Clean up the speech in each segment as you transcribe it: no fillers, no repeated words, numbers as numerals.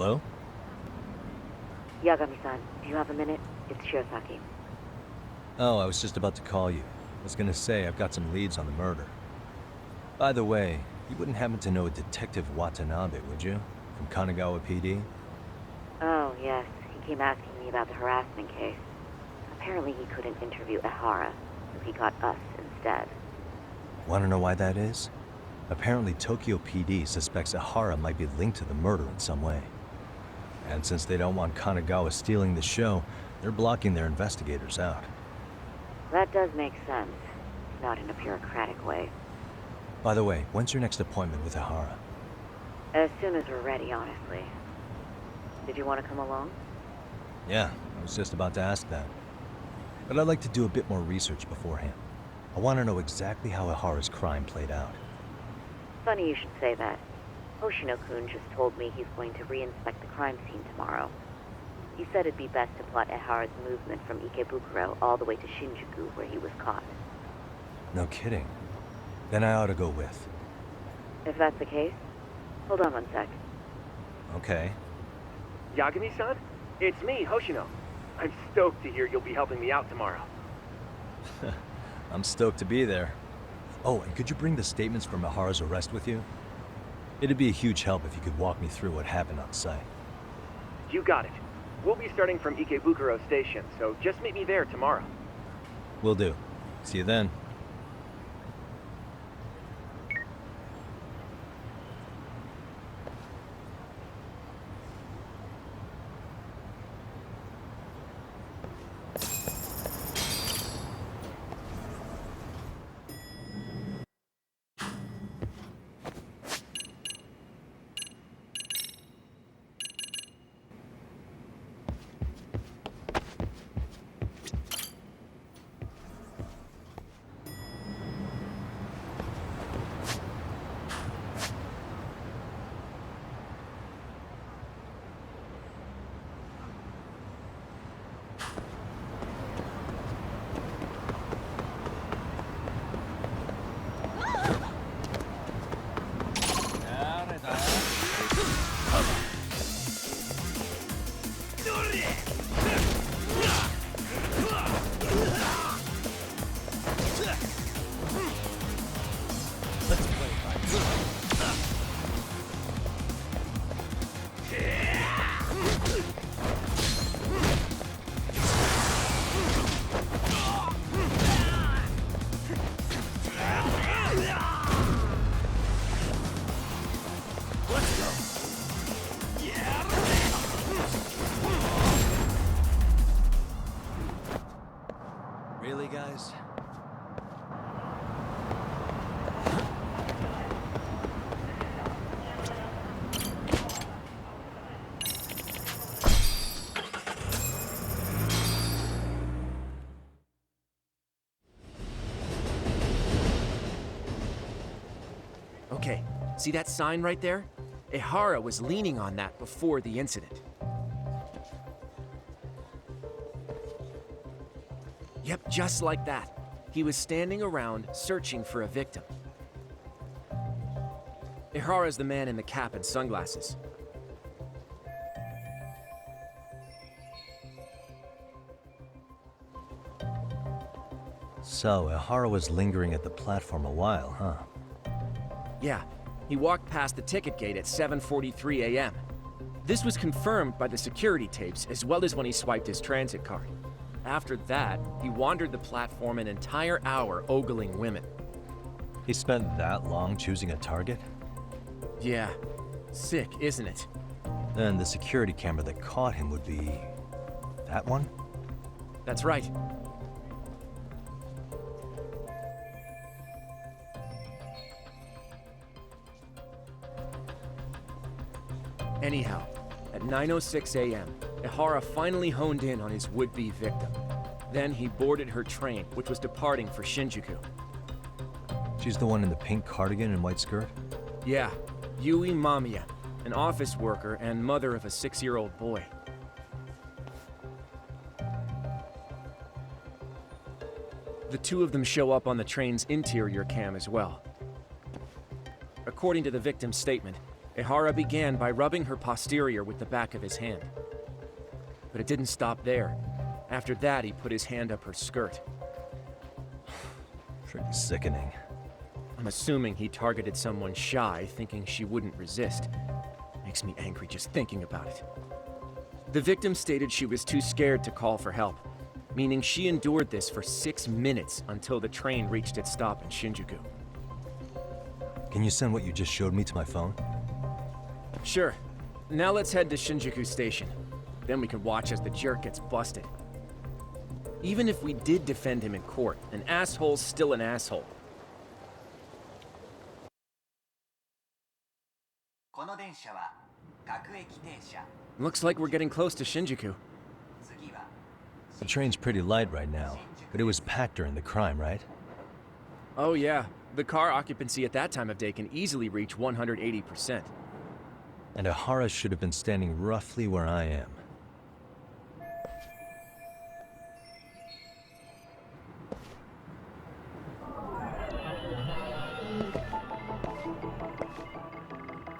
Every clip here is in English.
Hello? Yagami-san, do you have a minute? It's Shirosaki. Oh, I was just about to call you. I was gonna say I've got some leads on the murder. By the way, you wouldn't happen to know a Detective Watanabe, would you? From Kanagawa PD? Oh, yes. He came asking me about the harassment case. Apparently he couldn't interview Ehara, so he got us instead. Wanna know why that is? Apparently Tokyo PD suspects Ehara might be linked to the murder in some way. And since they don't want Kanagawa stealing the show, they're blocking their investigators out. That does make sense. Not in a bureaucratic way. By the way, when's your next appointment with Ehara? As soon as we're ready, honestly. Did you want to come along? Yeah, I was just about to ask that. But I'd like to do a bit more research beforehand. I want to know exactly how Ehara's crime played out. Funny you should say that. Hoshino-kun just told me he's going to re-inspect the crime scene tomorrow. He said it'd be best to plot Ehara's movement from Ikebukuro all the way to Shinjuku, where he was caught. No kidding. Then I ought to go with. If that's the case, hold on one sec. Okay. Yagami-san? It's me, Hoshino. I'm stoked to hear you'll be helping me out tomorrow. I'm stoked to be there. Oh, and could you bring the statements from Ehara's arrest with you? It'd be a huge help if you could walk me through what happened on site. You got it. We'll be starting from Ikebukuro Station, so just meet me there tomorrow. Will do. See you then. Really, guys? Okay, see that sign right there? Ehara was leaning on that before the incident. Yep, just like that. He was standing around searching for a victim. Ehara's the man in the cap and sunglasses. So, Ehara was lingering at the platform a while, huh? Yeah, he walked past the ticket gate at 7:43 a.m. This was confirmed by the security tapes as well as when he swiped his transit card. After that, he wandered the platform an entire hour ogling women. He spent that long choosing a target? Yeah, sick, isn't it? Then the security camera that caught him would be... that one? That's right. Anyhow, at 9:06 a.m., Ehara finally honed in on his would-be victim. Then he boarded her train, which was departing for Shinjuku. She's the one in the pink cardigan and white skirt? Yeah, Yui Mamiya, an office worker and mother of a 6-year-old boy. The two of them show up on the train's interior cam as well. According to the victim's statement, Ihara began by rubbing her posterior with the back of his hand. But it didn't stop there. After that, he put his hand up her skirt. Pretty sickening. I'm assuming he targeted someone shy, thinking she wouldn't resist. Makes me angry just thinking about it. The victim stated she was too scared to call for help, meaning she endured this for 6 minutes until the train reached its stop in Shinjuku. Can you send what you just showed me to my phone? Sure. Now let's head to Shinjuku Station. Then we can watch as the jerk gets busted. Even if we did defend him in court, an asshole's still an asshole. Looks like we're getting close to Shinjuku. The train's pretty light right now, but it was packed during the crime, right? Oh yeah, the car occupancy at that time of day can easily reach 180%. And Ihara should have been standing roughly where I am.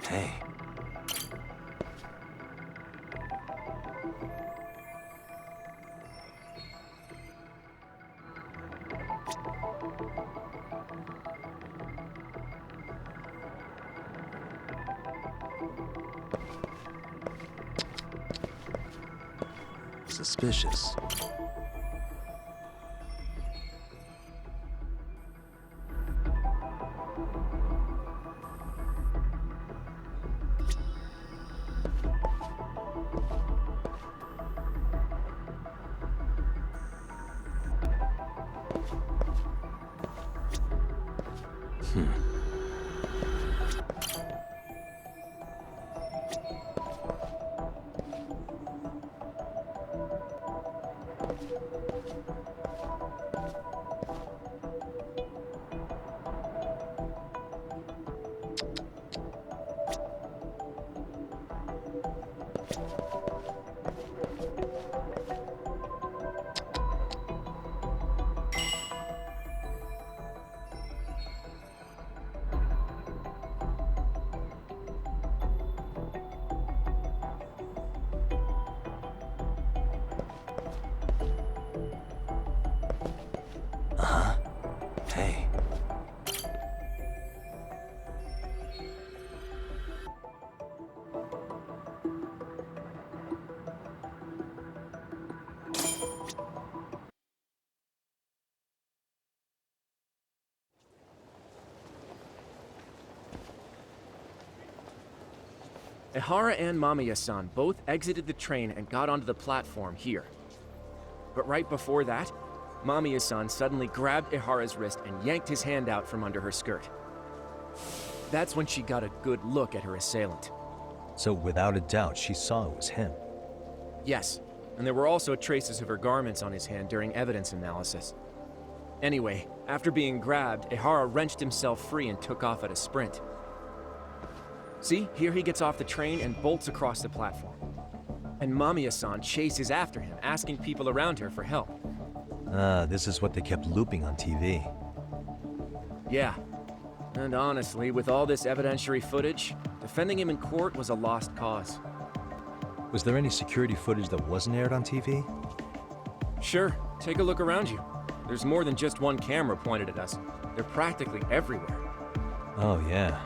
Hey. Suspicious. Hey. Ihara and Mamiya-san both exited the train and got onto the platform here. But right before that, Mamiya-san suddenly grabbed Ihara's wrist and yanked his hand out from under her skirt. That's when she got a good look at her assailant. So without a doubt, she saw it was him. Yes, and there were also traces of her garments on his hand during evidence analysis. Anyway, after being grabbed, Ihara wrenched himself free and took off at a sprint. See, here he gets off the train and bolts across the platform. And Mamiya-san chases after him, asking people around her for help. This is what they kept looping on TV. Yeah. And honestly, with all this evidentiary footage, defending him in court was a lost cause. Was there any security footage that wasn't aired on TV? Sure, take a look around you. There's more than just one camera pointed at us. They're practically everywhere. Oh, yeah.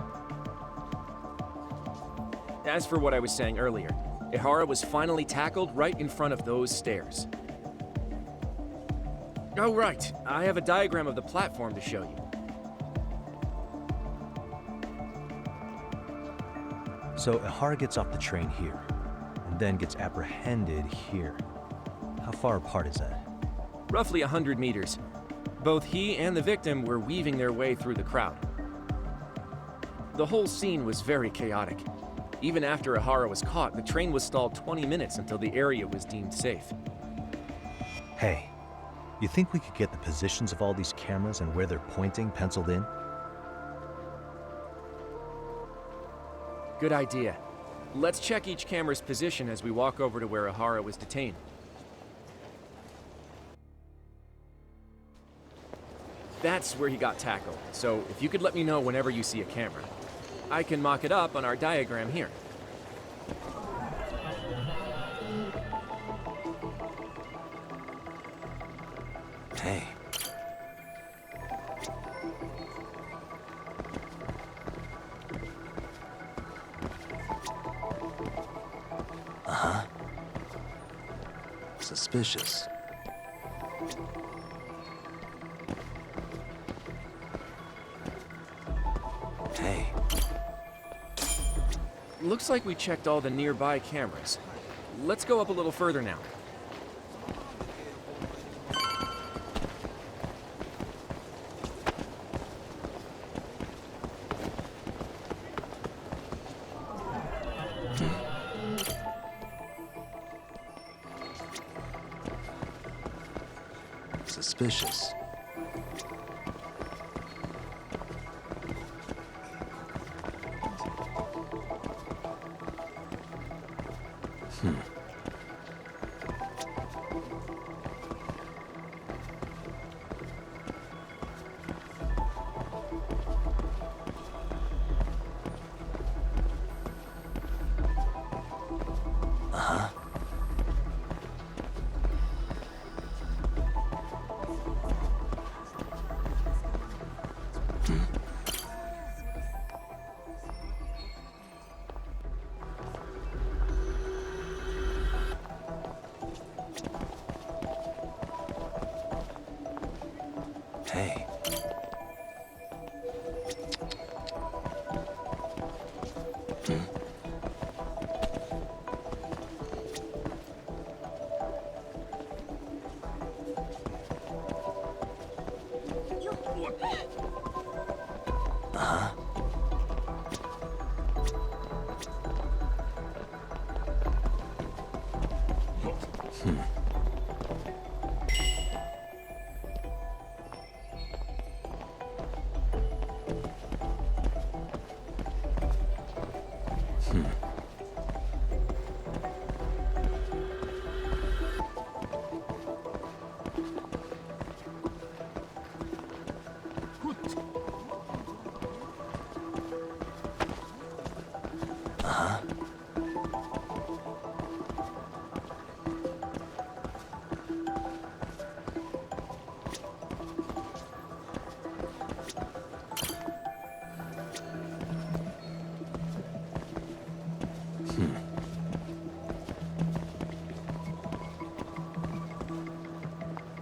As for what I was saying earlier, Ihara was finally tackled right in front of those stairs. Oh, right. I have a diagram of the platform to show you. So Ihara gets off the train here, and then gets apprehended here. How far apart is that? Roughly 100 meters. Both he and the victim were weaving their way through the crowd. The whole scene was very chaotic. Even after Ihara was caught, the train was stalled 20 minutes until the area was deemed safe. Hey, you think we could get the positions of all these cameras and where they're pointing penciled in? Good idea. Let's check each camera's position as we walk over to where Ihara was detained. That's where he got tackled, so if you could let me know whenever you see a camera. I can mock it up on our diagram here. Hey. Uh-huh. Suspicious. Hey. Looks like we checked all the nearby cameras. Let's go up a little further now. Suspicious. Hey.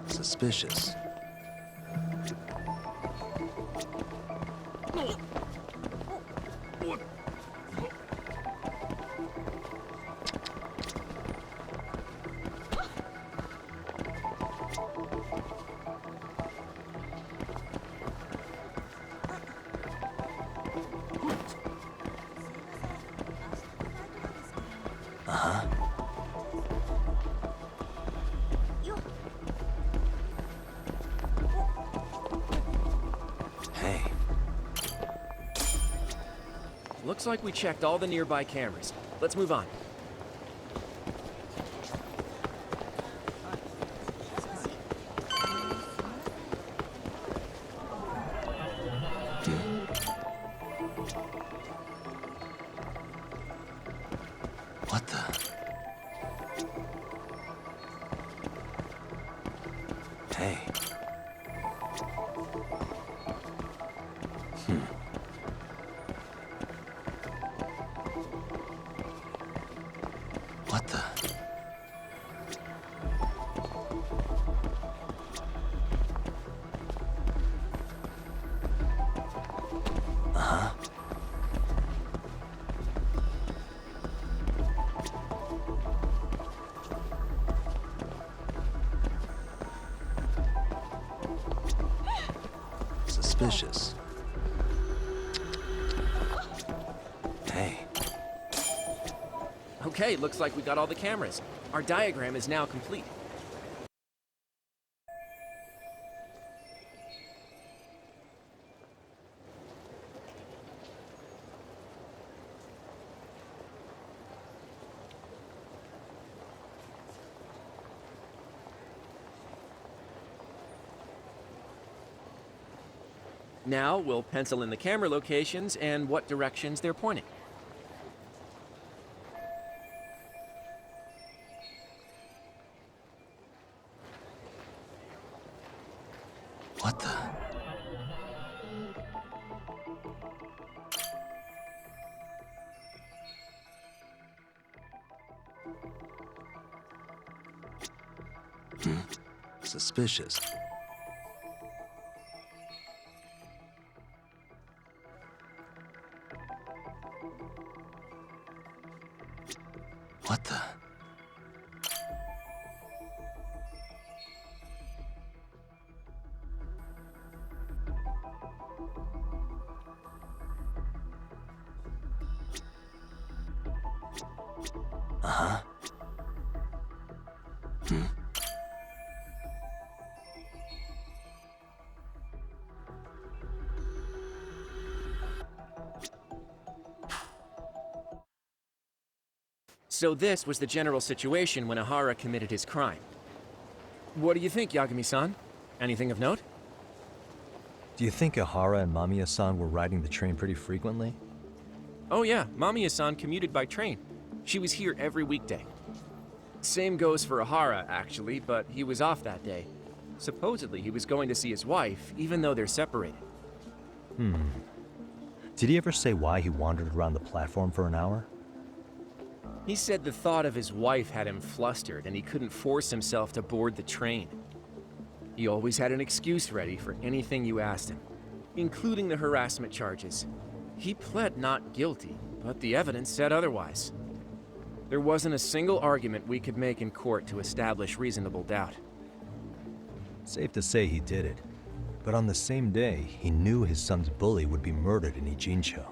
Suspicious. Hey. Looks like we checked all the nearby cameras. Let's move on. What the? Hey. What the? Suspicious. Hey. Okay, looks like we got all the cameras. Our diagram is now complete. Now we'll pencil in the camera locations and what directions they're pointing. What the? Suspicious. What the? Uh-huh. So this was the general situation when Ihara committed his crime. What do you think, Yagami-san? Anything of note? Do you think Ihara and Mamiya-san were riding the train pretty frequently? Oh yeah, Mamiya-san commuted by train. She was here every weekday. Same goes for Ihara, actually, but he was off that day. Supposedly, he was going to see his wife, even though they're separated. Did he ever say why he wandered around the platform for an hour? He said the thought of his wife had him flustered and he couldn't force himself to board the train. He always had an excuse ready for anything you asked him, including the harassment charges. He pled not guilty, but the evidence said otherwise. There wasn't a single argument we could make in court to establish reasonable doubt. Safe to say he did it. But on the same day, he knew his son's bully would be murdered in Ijincho.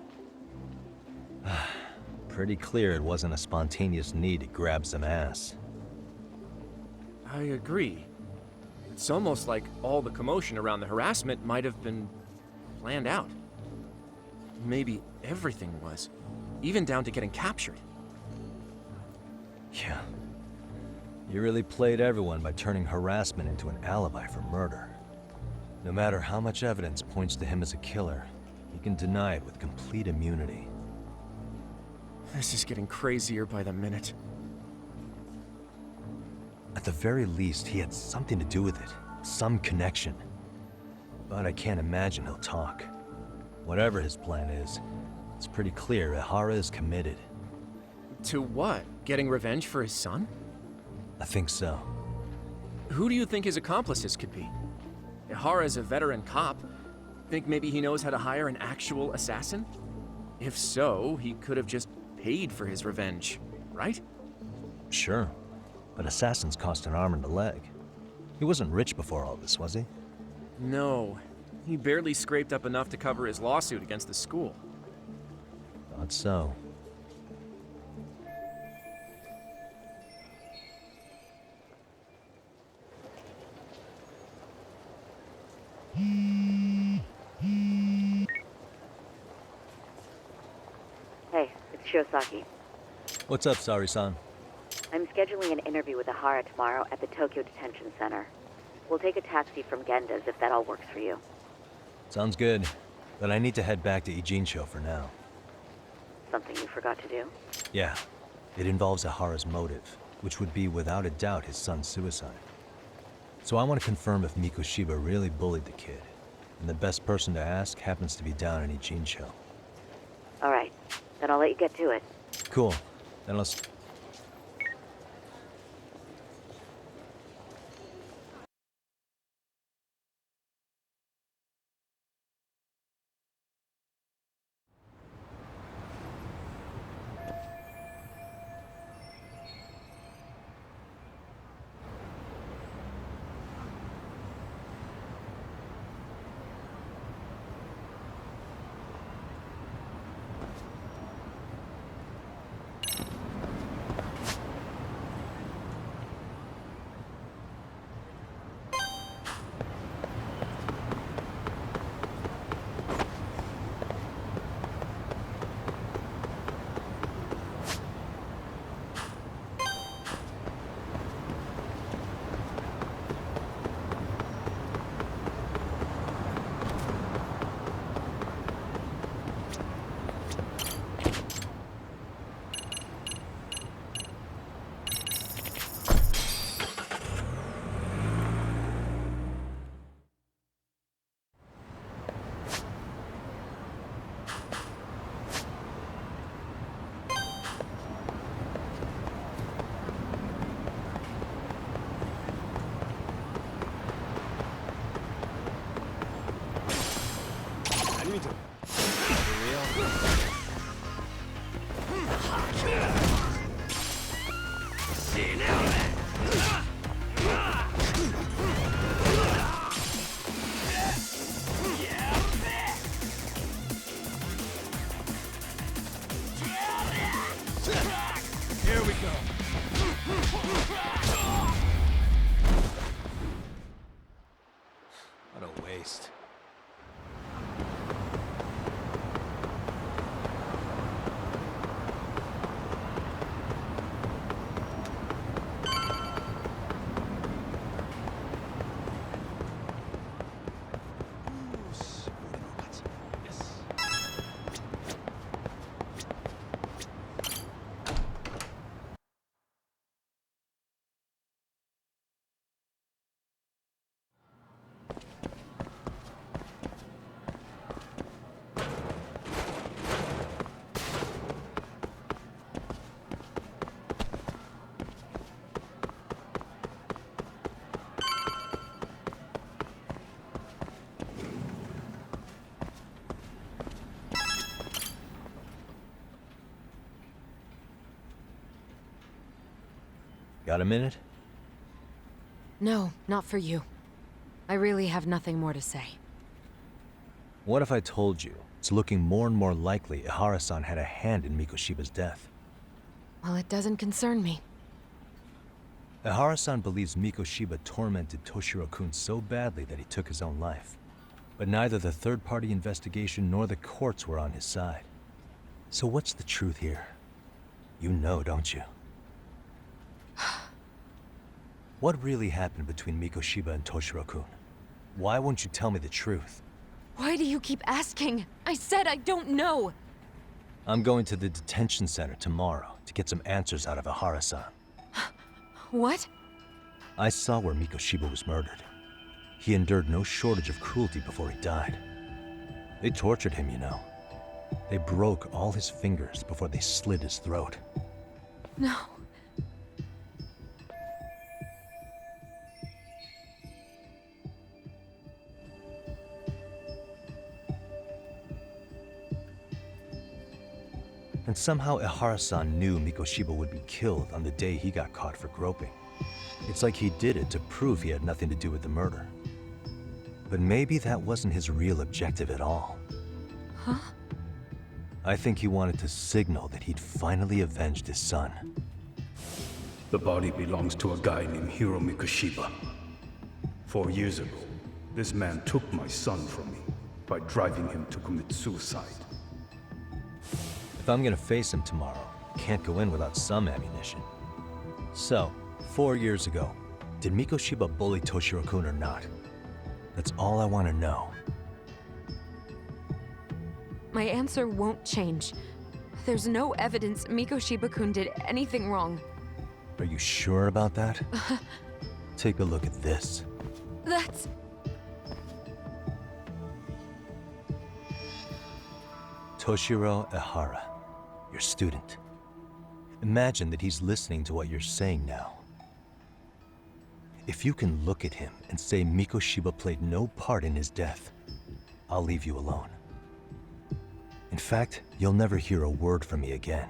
Pretty clear it wasn't a spontaneous need to grab some ass. I agree. It's almost like all the commotion around the harassment might have been planned out. Maybe everything was, even down to getting captured. Yeah. You really played everyone by turning harassment into an alibi for murder. No matter how much evidence points to him as a killer, he can deny it with complete immunity. This is getting crazier by the minute. At the very least, he had something to do with it. Some connection. But I can't imagine he'll talk. Whatever his plan is, it's pretty clear Ihara is committed. To what? Getting revenge for his son? I think so. Who do you think his accomplices could be? Ihara's a veteran cop. Think maybe he knows how to hire an actual assassin? If so, he could have just paid for his revenge, right? Sure. But assassins cost an arm and a leg. He wasn't rich before all this, was he? No. He barely scraped up enough to cover his lawsuit against the school. Thought so. Hey, it's Shiosaki. What's up, Sari-san? I'm scheduling an interview with Ihara tomorrow at the Tokyo Detention Center. We'll take a taxi from Genda's if that all works for you. Sounds good. But I need to head back to Ijincho for now. Something you forgot to do? Yeah. It involves Ihara's motive, which would be without a doubt his son's suicide. So I want to confirm if Mikoshiba really bullied the kid. And the best person to ask happens to be down in Ijincho. All right. Then I'll let you get to it. Cool. Then I'll... Here we go. What a waste. Got a minute? No, not for you. I really have nothing more to say. What if I told you it's looking more and more likely Ihara-san had a hand in Mikoshiba's death? Well, it doesn't concern me. Ihara-san believes Mikoshiba tormented Toshiro-kun so badly that he took his own life. But neither the third-party investigation nor the courts were on his side. So what's the truth here? You know, don't you? What really happened between Mikoshiba and Toshiro-kun? Why won't you tell me the truth? Why do you keep asking? I said I don't know! I'm going to the detention center tomorrow to get some answers out of Ihara-san. What? I saw where Mikoshiba was murdered. He endured no shortage of cruelty before he died. They tortured him, you know. They broke all his fingers before they slit his throat. No. And somehow Ihara-san knew Mikoshiba would be killed on the day he got caught for groping. It's like he did it to prove he had nothing to do with the murder. But maybe that wasn't his real objective at all. Huh? I think he wanted to signal that he'd finally avenged his son. The body belongs to a guy named Hiro Mikoshiba. 4 years ago, this man took my son from me by driving him to commit suicide. If I'm gonna face him tomorrow, can't go in without some ammunition. So, 4 years ago, did Mikoshiba bully Toshiro-kun or not? That's all I want to know. My answer won't change. There's no evidence Mikoshiba-kun did anything wrong. Are you sure about that? Take a look at this. That's... Toshiro Ihara, your student. Imagine that he's listening to what you're saying now. If you can look at him and say Mikoshiba played no part in his death, I'll leave you alone. In fact, you'll never hear a word from me again.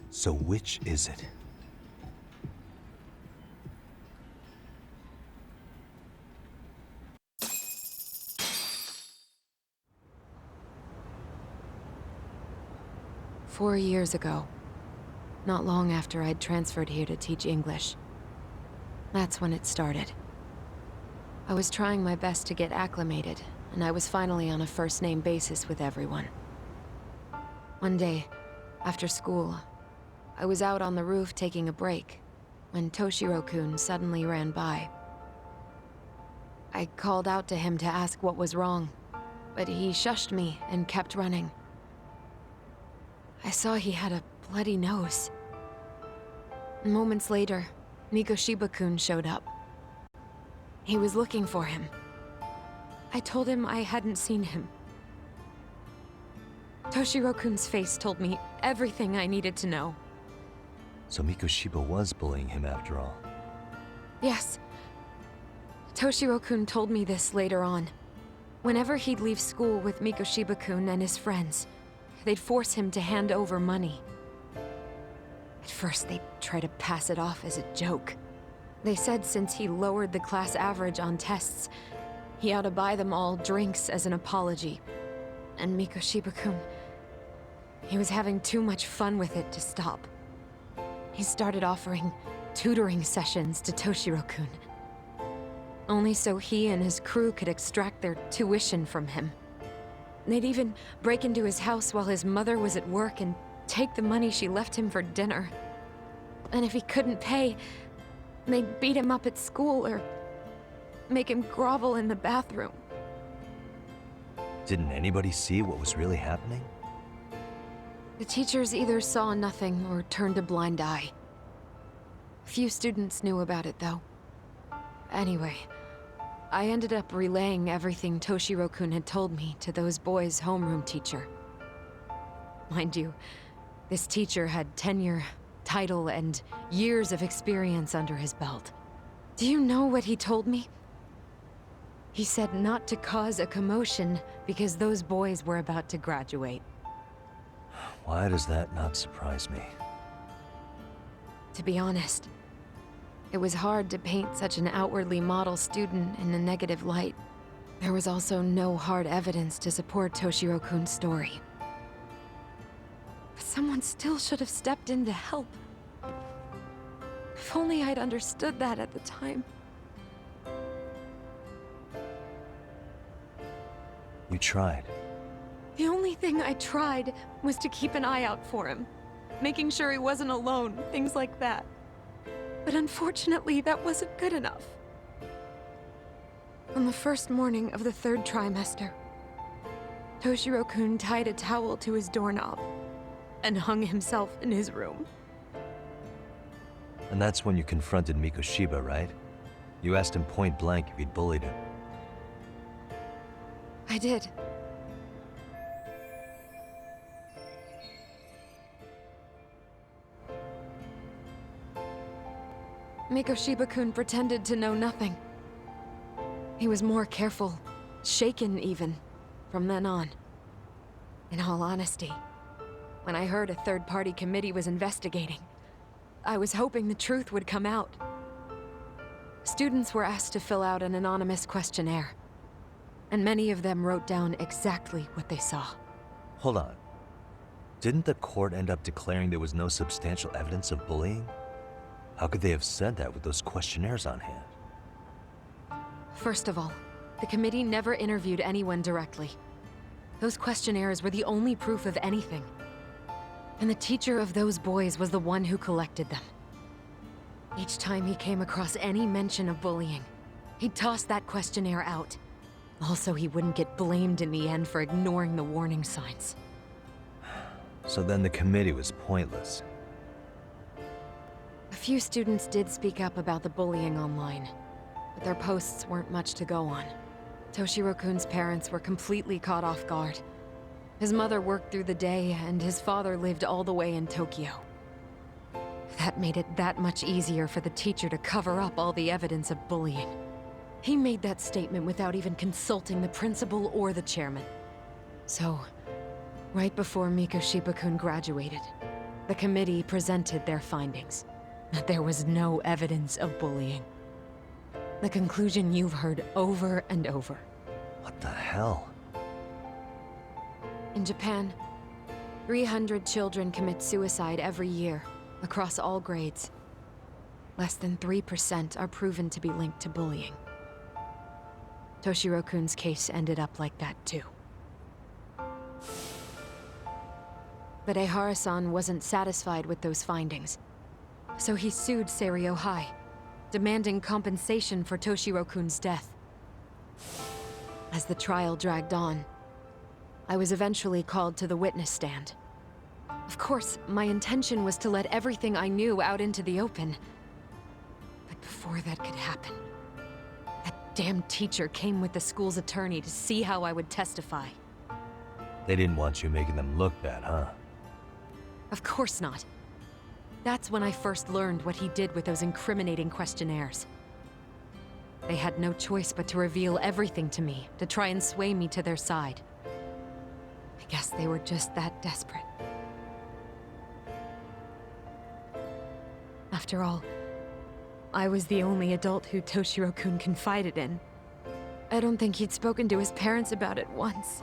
So which is it? "4 years ago, not long after I'd transferred here to teach English. That's when it started. I was trying my best to get acclimated, and I was finally on a first-name basis with everyone. One day, after school, I was out on the roof taking a break, when Toshiro-kun suddenly ran by. I called out to him to ask what was wrong, but he shushed me and kept running. I saw he had a bloody nose. Moments later, Mikoshiba-kun showed up. He was looking for him. I told him I hadn't seen him. Toshiro-kun's face told me everything I needed to know. So Mikoshiba was bullying him after all. Yes. Toshiro-kun told me this later on. Whenever he'd leave school with Mikoshiba-kun and his friends, they'd force him to hand over money. At first, they'd try to pass it off as a joke. They said since he lowered the class average on tests, he ought to buy them all drinks as an apology. And Mikoshiba-kun, he was having too much fun with it to stop. He started offering tutoring sessions to Toshiro-kun. Only so he and his crew could extract their tuition from him. They'd even break into his house while his mother was at work and take the money she left him for dinner. And if he couldn't pay, they'd beat him up at school or make him grovel in the bathroom. Didn't anybody see what was really happening? The teachers either saw nothing or turned a blind eye. Few students knew about it, though. Anyway, I ended up relaying everything Toshiro-kun had told me to those boys' homeroom teacher. Mind you, this teacher had tenure, title, and years of experience under his belt. Do you know what he told me? He said not to cause a commotion because those boys were about to graduate. Why does that not surprise me? To be honest, it was hard to paint such an outwardly model student in a negative light. There was also no hard evidence to support Toshiro-kun's story. But someone still should have stepped in to help. If only I'd understood that at the time. You tried. The only thing I tried was to keep an eye out for him, making sure he wasn't alone, things like that. But unfortunately, that wasn't good enough. On the first morning of the third trimester, Toshiro-kun tied a towel to his doorknob and hung himself in his room. And that's when you confronted Mikoshiba, right? You asked him point blank if he'd bullied him. I did. Mikoshiba-kun pretended to know nothing. He was more careful, shaken even, from then on. In all honesty, when I heard a third-party committee was investigating, I was hoping the truth would come out. Students were asked to fill out an anonymous questionnaire, and many of them wrote down exactly what they saw. Hold on. Didn't the court end up declaring there was no substantial evidence of bullying? How could they have said that with those questionnaires on hand? First of all, the committee never interviewed anyone directly. Those questionnaires were the only proof of anything. And the teacher of those boys was the one who collected them. Each time he came across any mention of bullying, he'd toss that questionnaire out. Also, he wouldn't get blamed in the end for ignoring the warning signs. So then the committee was pointless. A few students did speak up about the bullying online, but their posts weren't much to go on. Toshiro-kun's parents were completely caught off guard. His mother worked through the day, and his father lived all the way in Tokyo. That made it that much easier for the teacher to cover up all the evidence of bullying. He made that statement without even consulting the principal or the chairman. So, right before Mikoshiba-kun graduated, the committee presented their findings. That there was no evidence of bullying. The conclusion you've heard over and over. What the hell? In Japan, 300 children commit suicide every year, across all grades. Less than 3% are proven to be linked to bullying. Toshiro-kun's case ended up like that too. But Ehara-san wasn't satisfied with those findings. So he sued Seiryo High, demanding compensation for Toshiro-kun's death. As the trial dragged on, I was eventually called to the witness stand. Of course, my intention was to let everything I knew out into the open. But before that could happen, that damn teacher came with the school's attorney to see how I would testify. They didn't want you making them look bad, huh? Of course not. That's when I first learned what he did with those incriminating questionnaires. They had no choice but to reveal everything to me, to try and sway me to their side. I guess they were just that desperate. After all, I was the only adult who Toshiro-kun confided in. I don't think he'd spoken to his parents about it once.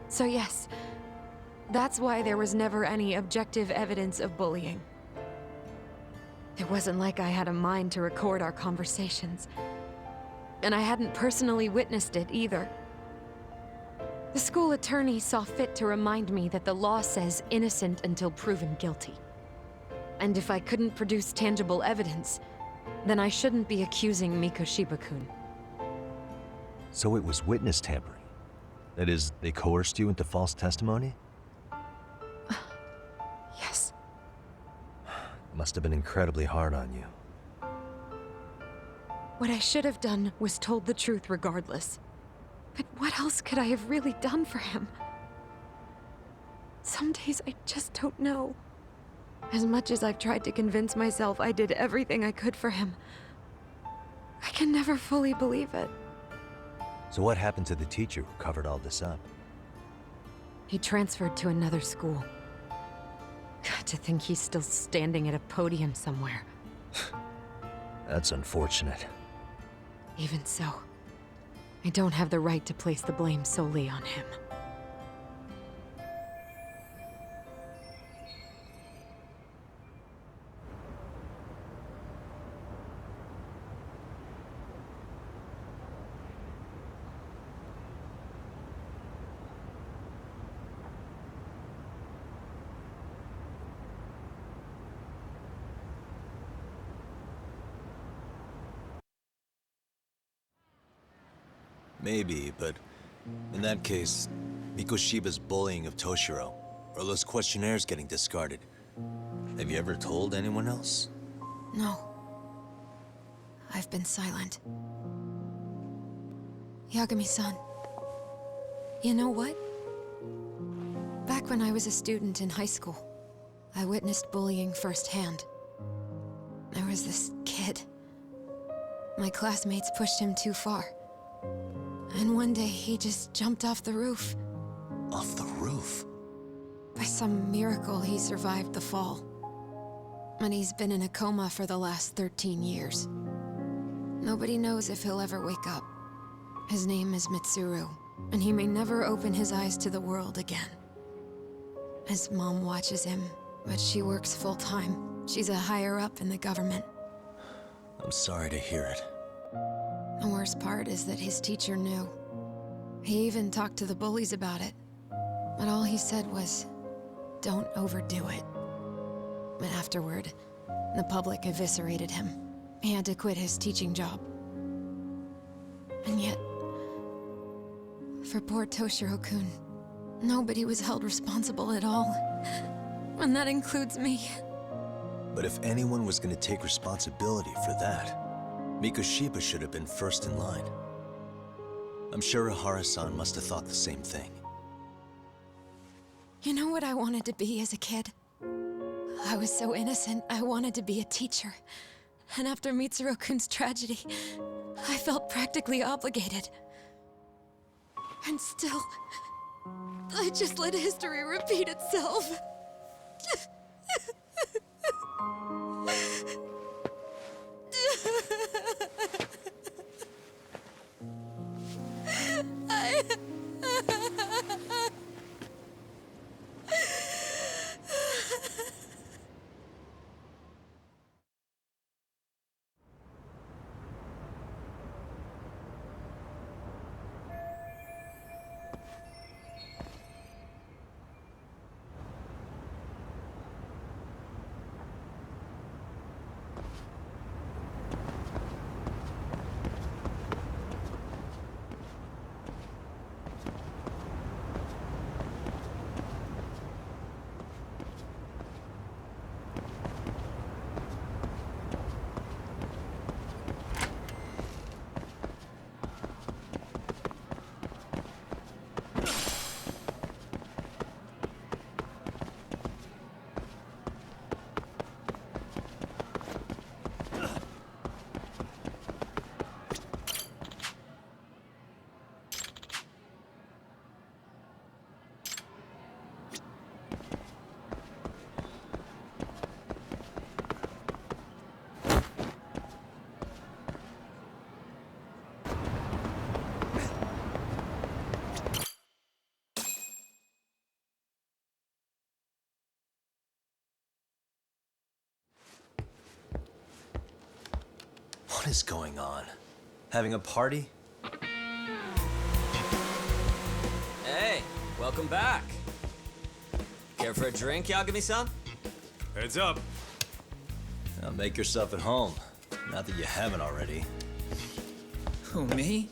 So yes, that's why there was never any objective evidence of bullying. It wasn't like I had a mind to record our conversations. And I hadn't personally witnessed it either. The school attorney saw fit to remind me that the law says innocent until proven guilty. And if I couldn't produce tangible evidence, then I shouldn't be accusing Mikoshiba-kun. So it was witness tampering. That is, they coerced you into false testimony? Yes. Must have been incredibly hard on you. What I should have done was told the truth regardless. But what else could I have really done for him? Some days I just don't know. As much as I've tried to convince myself I did everything I could for him, I can never fully believe it. So what happened to the teacher who covered all this up? He transferred to another school. God, to think he's still standing at a podium somewhere. That's unfortunate. Even so, I don't have the right to place the blame solely on him. Maybe, but in that case, Mikoshiba's bullying of Toshiro, or those questionnaires getting discarded. Have you ever told anyone else? No. I've been silent. Yagami-san. You know what? Back when I was a student in high school, I witnessed bullying firsthand. There was this kid. My classmates pushed him too far. And one day he just jumped off the roof. Off the roof? By some miracle, he survived the fall. And he's been in a coma for the last 13 years. Nobody knows if he'll ever wake up. His name is Mitsuru, and he may never open his eyes to the world again. His mom watches him, but she works full-time. She's a higher-up in the government. I'm sorry to hear it. The worst part is that his teacher knew. He even talked to the bullies about it. But all he said was, don't overdo it. But afterward, the public eviscerated him. He had to quit his teaching job. And yet, for poor Toshiro-kun, nobody was held responsible at all. And that includes me. But if anyone was going to take responsibility for that, Mikoshiba should have been first in line. I'm sure Ihara-san must have thought the same thing. You know what I wanted to be as a kid? I was so innocent, I wanted to be a teacher. And after Mitsuru-kun's tragedy, I felt practically obligated. And still, I just let history repeat itself. What is going on? Having a party? Hey, welcome back. Care for a drink, Yagami-san? Heads up. Now make yourself at home. Not that you haven't already. Who, me?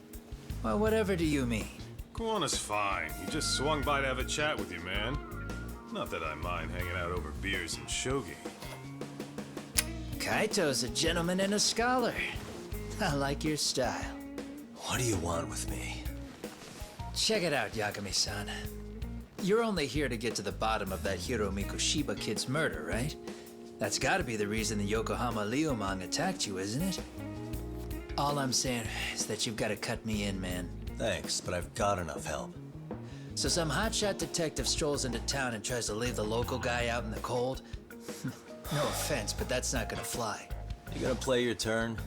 Well, whatever do you mean? Kuwana's fine. He just swung by to have a chat with you, man. Not that I mind hanging out over beers and shogi. Kaito's a gentleman and a scholar. I like your style. What do you want with me? Check it out, Yagami-san. You're only here to get to the bottom of that Hiro Mikoshiba kid's murder, right? That's gotta be the reason the Yokohama Liumang attacked you, isn't it? All I'm saying is that you've gotta cut me in, man. Thanks, but I've got enough help. So some hotshot detective strolls into town and tries to leave the local guy out in the cold? No offense, but that's not gonna fly. You gonna play your turn?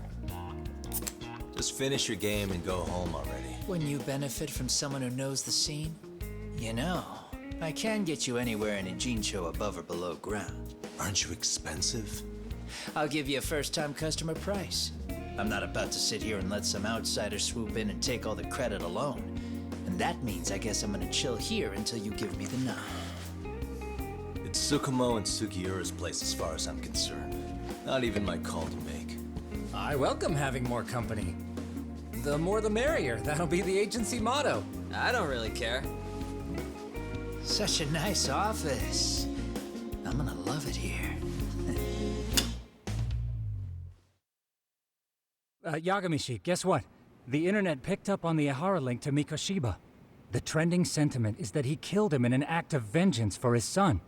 Just finish your game and go home already. When you benefit from someone who knows the scene? You know, I can get you anywhere in a Jincho above or below ground. Aren't you expensive? I'll give you a first-time customer price. I'm not about to sit here and let some outsider swoop in and take all the credit alone. And that means I guess I'm gonna chill here until you give me the nod. It's Tsukumo and Sugiura's place as far as I'm concerned. Not even my call to make. I welcome having more company. The more the merrier. That'll be the agency motto. I don't really care. Such a nice office. I'm gonna love it here. Yagamishi, guess what? The internet picked up on the Ihara link to Mikoshiba. The trending sentiment is that he killed him in an act of vengeance for his son.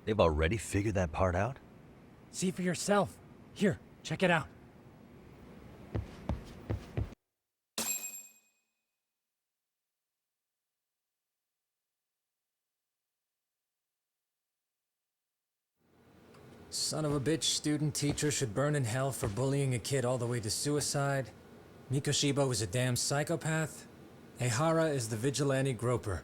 They've already figured that part out? See for yourself. Here, check it out. Son of a bitch student teacher should burn in hell for bullying a kid all the way to suicide. Mikoshiba was a damn psychopath. Ehara is the vigilante groper.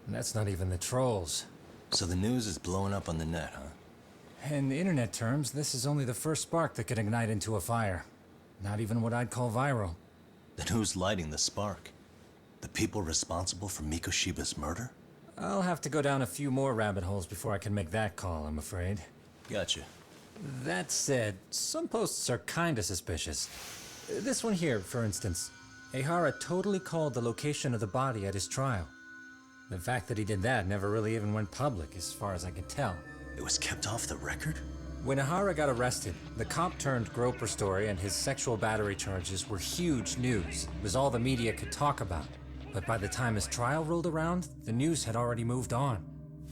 And that's not even the trolls. So the news is blowing up on the net, huh? In internet terms, this is only the first spark that could ignite into a fire. Not even what I'd call viral. Then who's lighting the spark? The people responsible for Mikoshiba's murder? I'll have to go down a few more rabbit holes before I can make that call, I'm afraid. Gotcha. That said, some posts are kinda suspicious. This one here, for instance. Ehara totally called the location of the body at his trial. The fact that he did that never really even went public, as far as I can tell. It was kept off the record? When Ehara got arrested, the cop-turned-groper story and his sexual battery charges were huge news. It was all the media could talk about. But by the time his trial rolled around, the news had already moved on.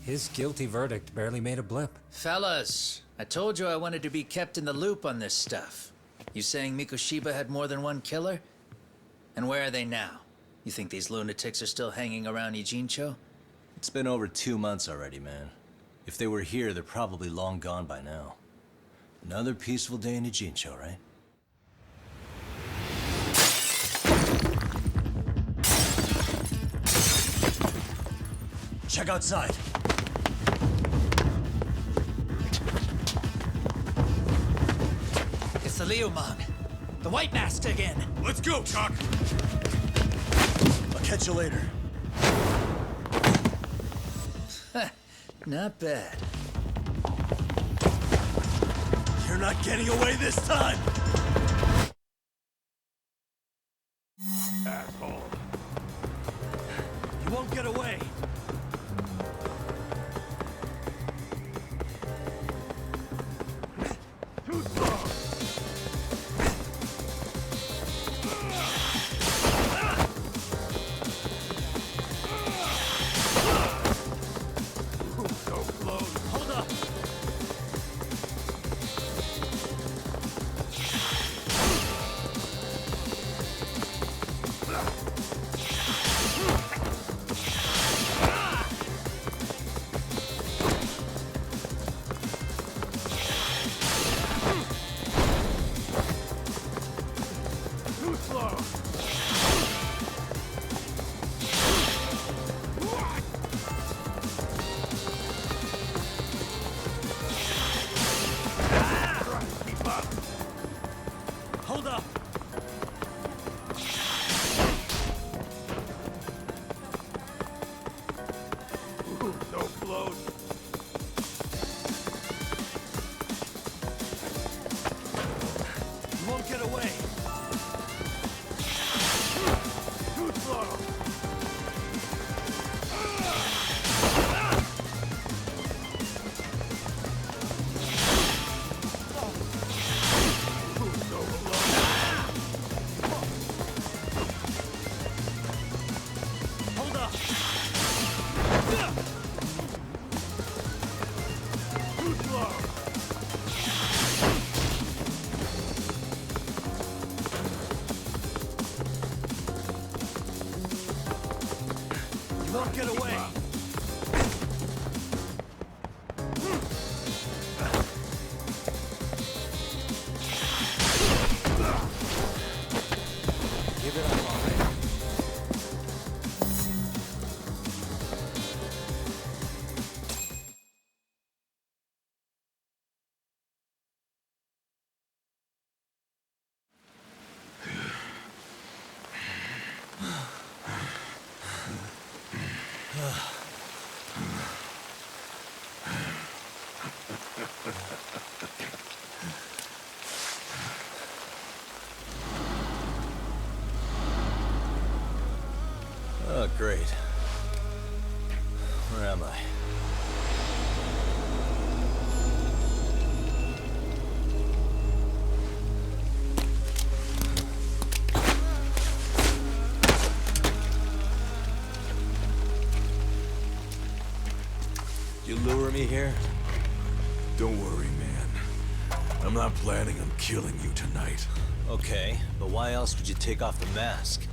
His guilty verdict barely made a blip. Fellas, I told you I wanted to be kept in the loop on this stuff. You saying Mikoshiba had more than one killer? And where are they now? You think these lunatics are still hanging around Ijincho? It's been over 2 months already, man. If they were here, they're probably long gone by now. Another peaceful day in Ijincho, right? Check outside. It's the Liumang. The White Mask again. Let's go, Cock! I'll catch you later. Not bad. You're not getting away this time! Asshole. You won't get away! Too strong! So close. Hold up! Great. Where am I? You lure me here? Don't worry, man. I'm not planning on killing you tonight. Okay, but why else would you take off the mask?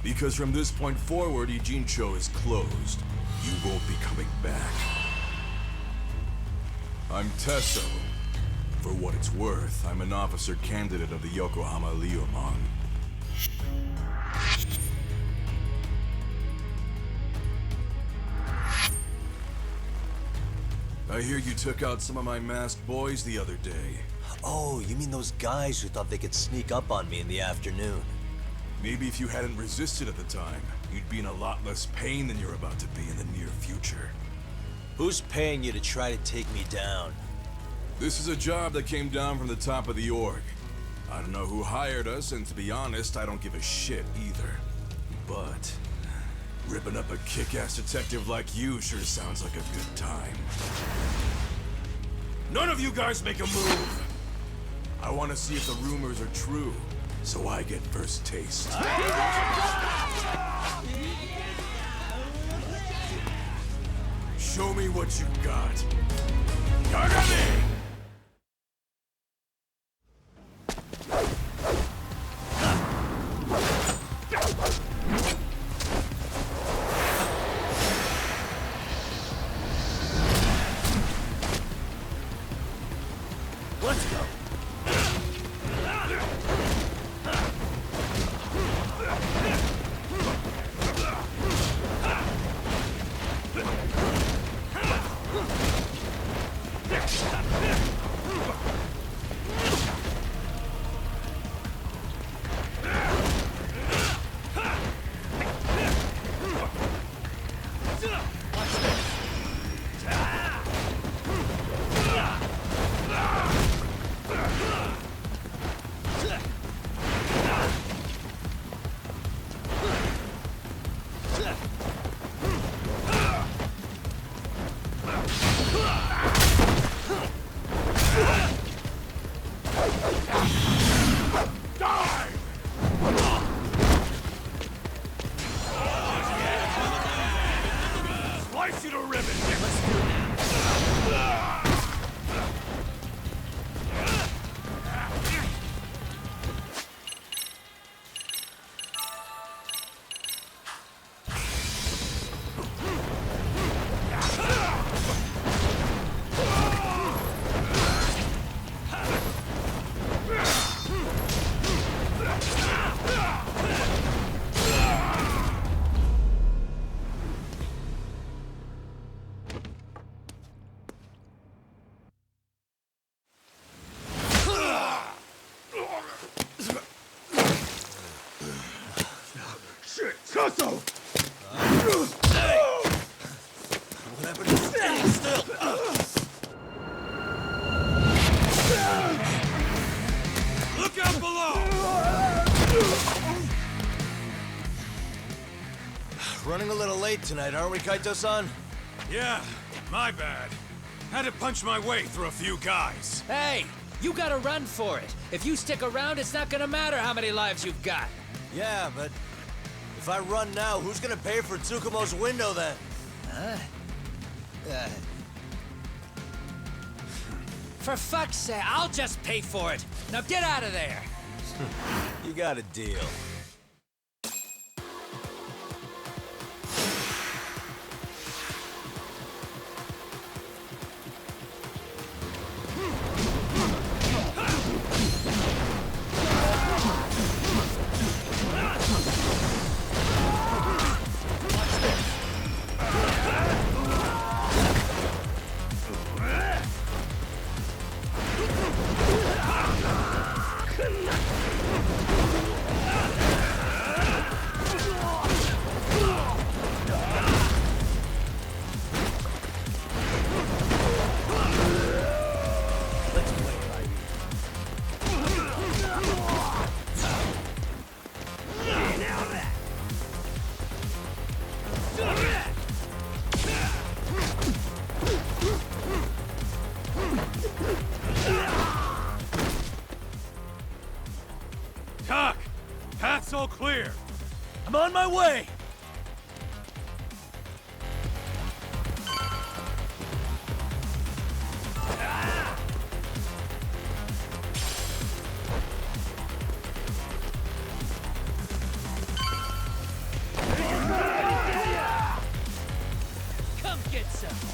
Because from this point forward, Ijincho is closed. You won't be coming back. I'm Tesso. For what it's worth, I'm an officer candidate of the Yokohama Liumang. I hear you took out some of my masked boys the other day. Oh, you mean those guys who thought they could sneak up on me in the afternoon? Maybe if you hadn't resisted at the time, you'd be in a lot less pain than you're about to be in the near future. Who's paying you to try to take me down? This is a job that came down from the top of the org. I don't know who hired us, and to be honest, I don't give a shit either. But ripping up a kick-ass detective like you sure sounds like a good time. None of you guys make a move! I want to see if the rumors are true, so I get first taste. Show me what you got. Kagami! Let's go. Slice you to ribbons! Shit! Tesso! What happened to staying still? Look out below! Running a little late tonight, aren't we, Kaito-san? Yeah, my bad. Had to punch my way through a few guys. Hey, you gotta run for it. If you stick around, it's not gonna matter how many lives you've got. Yeah, but if I run now, who's gonna pay for Tsukumo's window then? For fuck's sake, I'll just pay for it. Now get out of there. You got a deal. I'm on my way! Come get some!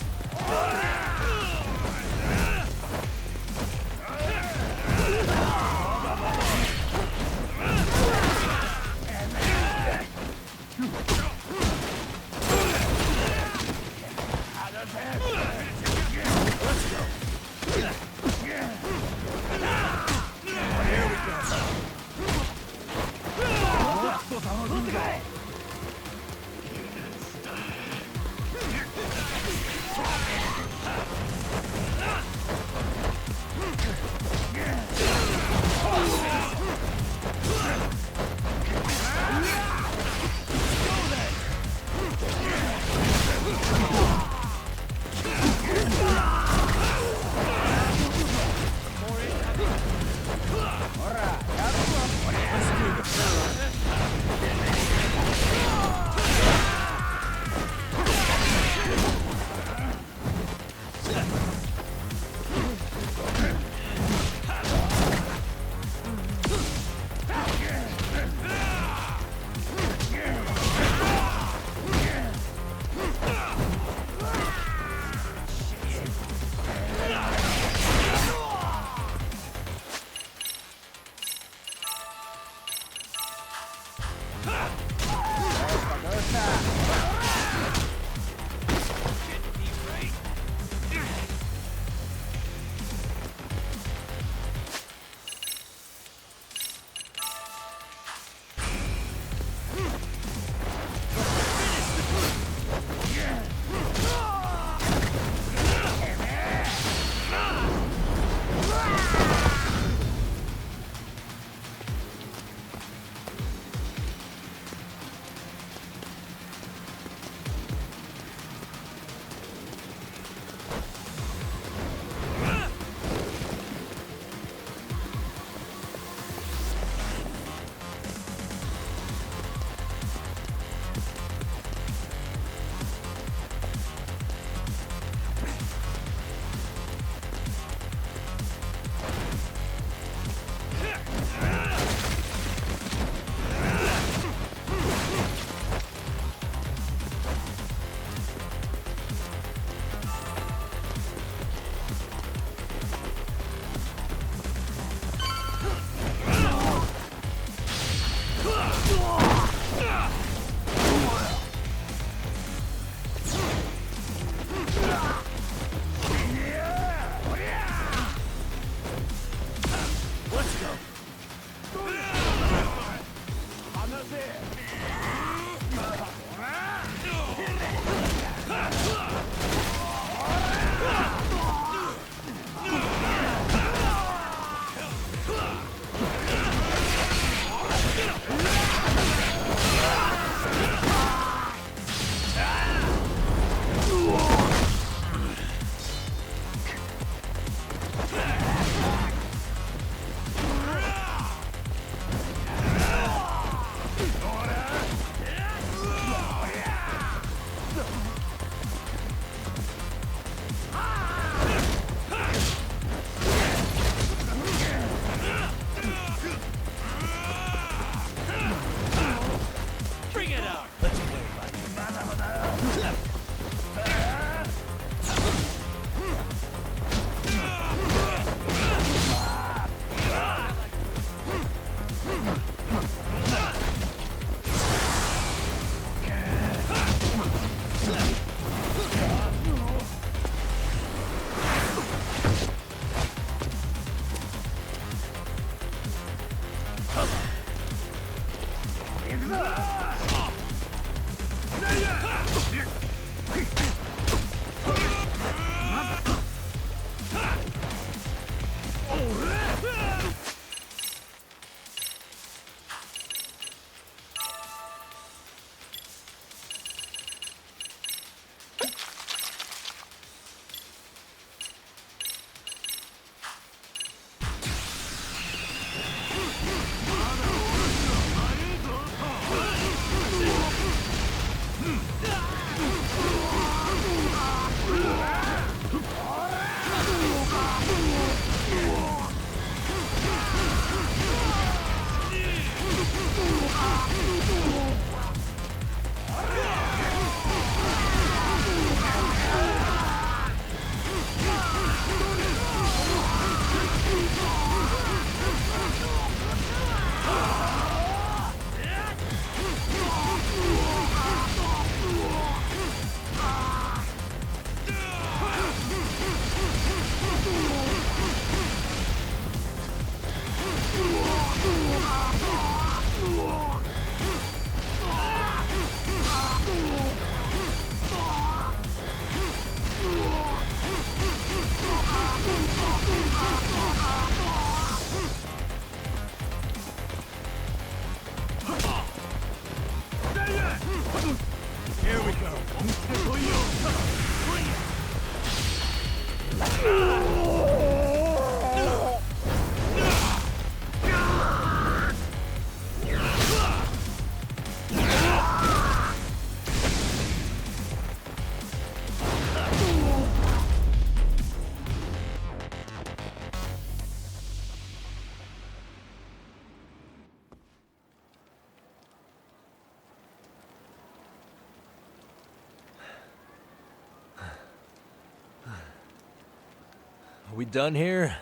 Are we done here?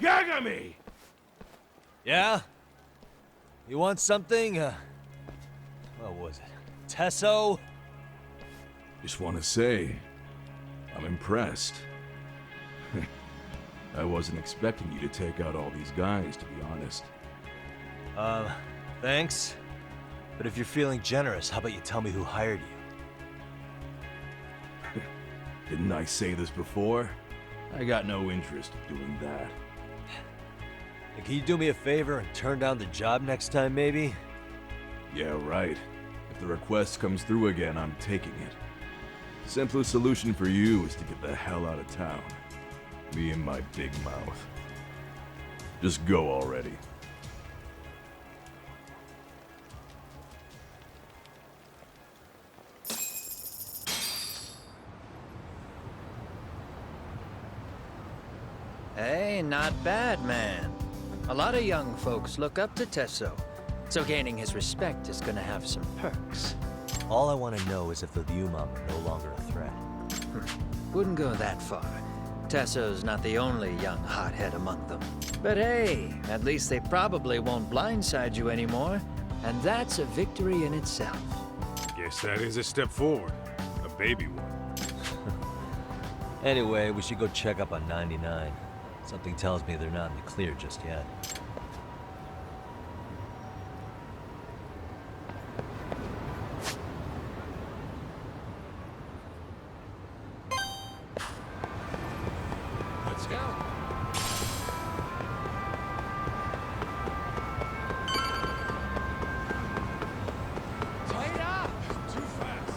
Yagami! Yeah? You want something? What was it? Tesso? Just want to say, I'm impressed. I wasn't expecting you to take out all these guys, to be honest. Thanks. But if you're feeling generous, how about you tell me who hired you? Didn't I say this before? I got no interest in doing that. And can you do me a favor and turn down the job next time, maybe? Yeah, right. If the request comes through again, I'm taking it. The simplest solution for you is to get the hell out of town. Me and my big mouth. Just go already. Hey, not bad, man. A lot of young folks look up to Tesso, so gaining his respect is gonna have some perks. All I want to know is if the Liumang are no longer a threat. Wouldn't go that far. Tesso's not the only young hothead among them. But hey, at least they probably won't blindside you anymore, and that's a victory in itself. Guess that is a step forward. A baby one. Anyway, we should go check up on 99. Something tells me they're not in the clear just yet. Let's go. Wait up! Too fast.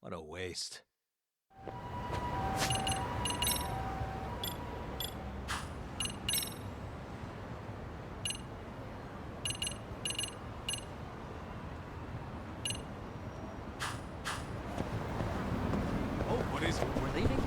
What a waste. Oh, what is it? We're leaving?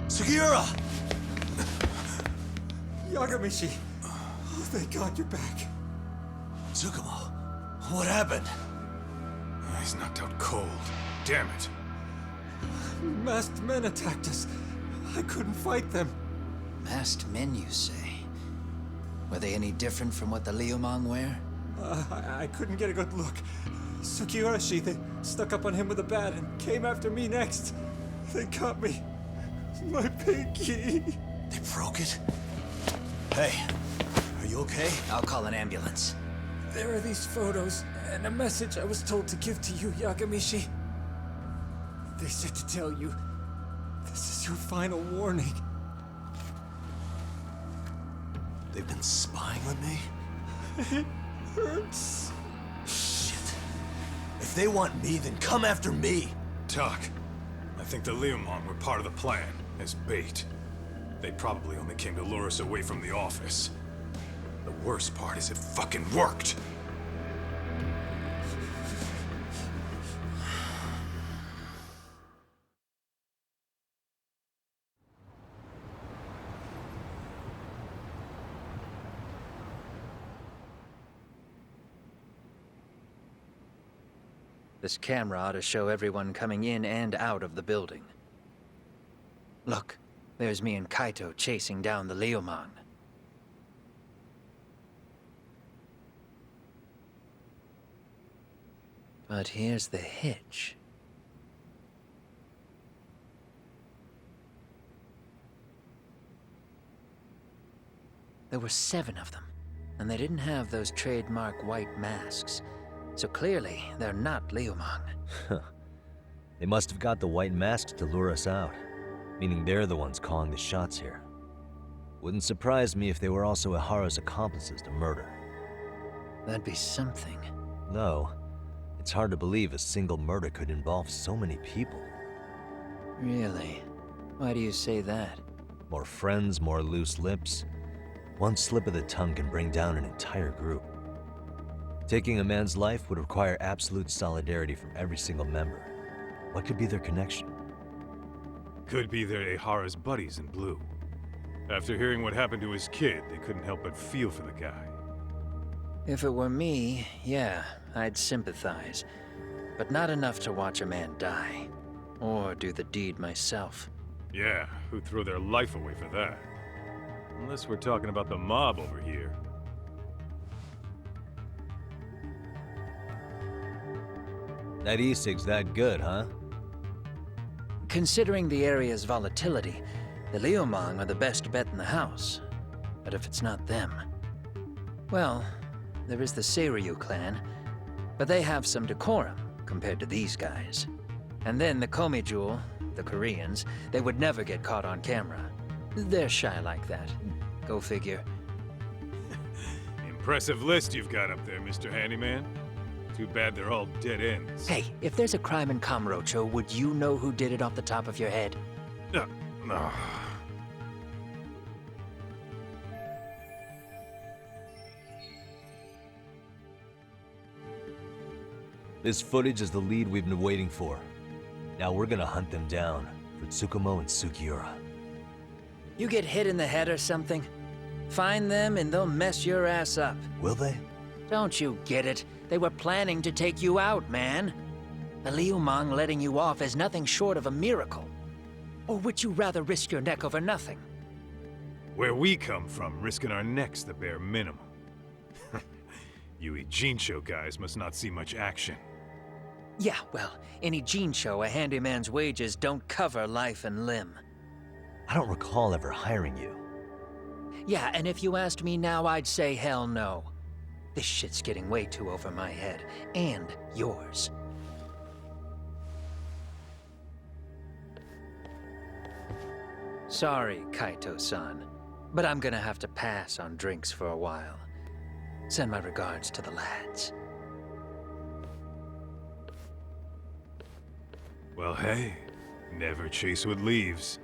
Sugiura! Yagamishi! Oh, thank God you're back. Tsukumo, what happened? He's knocked out cold. Damn it. Masked men attacked us. I couldn't fight them. Masked men, you say? Were they any different from what the Liumang wear? I couldn't get a good look. Sugiurashi, they stuck up on him with a bat and came after me next. They got me. My pinky. They broke it? Hey, are you okay? I'll call an ambulance. There are these photos and a message I was told to give to you, Yagamishi. They said to tell you, this is your final warning. They've been spying on me? It hurts. Shit. If they want me, then come after me. Talk. I think the Liumang were part of the plan, as bait. They probably only came to lure us away from the office. The worst part is it fucking worked! This camera ought to show everyone coming in and out of the building. Look, there's me and Kaito chasing down the Liumang. But here's the hitch. There were 7 of them, and they didn't have those trademark white masks. So clearly, they're not Liumang. They must have got the white masks to lure us out, meaning they're the ones calling the shots here. Wouldn't surprise me if they were also Ihara's accomplices to murder. That'd be something. Though, it's hard to believe a single murder could involve so many people. Really? Why do you say that? More friends, more loose lips. One slip of the tongue can bring down an entire group. Taking a man's life would require absolute solidarity from every single member. What could be their connection? Could be they're Ihara's buddies in blue. After hearing what happened to his kid, they couldn't help but feel for the guy. If it were me, yeah, I'd sympathize. But not enough to watch a man die. Or do the deed myself. Yeah, who'd throw their life away for that? Unless we're talking about the mob over here. That e-cig's that good, huh? Considering the area's volatility, the Liumang are the best bet in the house. But if it's not them... Well, there is the Seiryu clan, but they have some decorum compared to these guys. And then the Komijul, the Koreans, they would never get caught on camera. They're shy like that. Go figure. Impressive list you've got up there, Mr. Handyman. Too bad they're all dead ends. Hey, if there's a crime in Kamurocho, would you know who did it off the top of your head? No. This footage is the lead we've been waiting for. Now we're gonna hunt them down for Tsukumo and Sugiura. You get hit in the head or something? Find them and they'll mess your ass up. Will they? Don't you get it? They were planning to take you out, man. The Liumang letting you off is nothing short of a miracle. Or would you rather risk your neck over nothing? Where we come from, risking our necks the bare minimum. You Ijincho guys must not see much action. Yeah, well, in Ijincho, a handyman's wages don't cover life and limb. I don't recall ever hiring you. Yeah, and if you asked me now, I'd say hell no. This shit's getting way too over my head. And yours. Sorry, Kaito-san, but I'm gonna have to pass on drinks for a while. Send my regards to the lads. Well, hey, never chase what leaves.